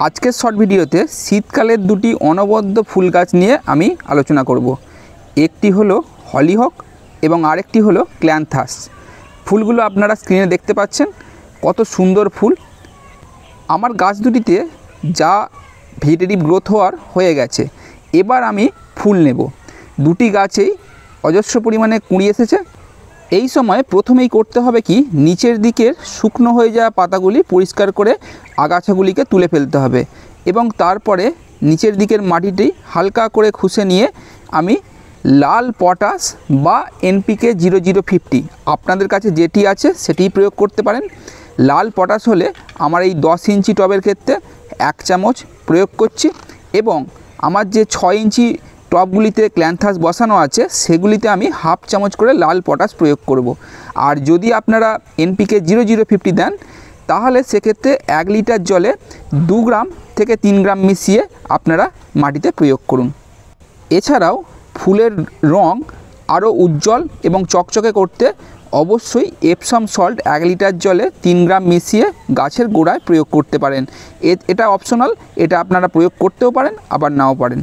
আজকের শর্ট ভিডিওতে শীতকালের দুটি অনবদ্য ফুল গাছ নিয়ে আমি আলোচনা করব। একটি হলো হলিহক এবং আরেকটি হলো ক্ল্যান্থাস। ফুলগুলো আপনারা স্ক্রিনে দেখতে পাচ্ছেন, কত সুন্দর ফুল। আমার গাছ দুটিতে যা ভেজিটেটিভ গ্রোথ হয়ে গেছে, এবার আমি ফুল নেব। দুটি গাছেই অজস্র পরিমাণে কুঁড়ি এসেছে। এই সময় প্রথমেই করতে হবে কি, নিচের দিকের শুকনো হয়ে যাওয়া পাতাগুলি পরিষ্কার করে আগাছাগুলিকে তুলে ফেলতে হবে এবং তারপরে নিচের দিকের মাটিটি হালকা করে খুশে নিয়ে আমি লাল পটাশ বা এনপিকে 0050 আপনাদের কাছে যেটি আছে সেটিই প্রয়োগ করতে পারেন। লাল পটাশ হলে আমার এই 10 ইঞ্চি টবের ক্ষেত্রে 1 চামচ প্রয়োগ করছি এবং আমার যে 6 ইঞ্চি টবগুলিতে ক্ল্যান্থাস বসানো আছে সেগুলিতে আমি হাফ চামচ করে লাল পটাশ প্রয়োগ করব। আর যদি আপনারা এনপিকে 0050 দেন তাহলে সেক্ষেত্রে 1 লিটার জলে 2 গ্রাম থেকে 3 গ্রাম মিশিয়ে আপনারা মাটিতে প্রয়োগ করুন। এছাড়াও ফুলের রং আরও উজ্জ্বল এবং চকচকে করতে অবশ্যই এপসম সল্ট 1 লিটার জলে 3 গ্রাম মিশিয়ে গাছের গোড়ায় প্রয়োগ করতে পারেন। এটা অপশনাল, এটা আপনারা প্রয়োগ করতেও পারেন আবার নাও পারেন।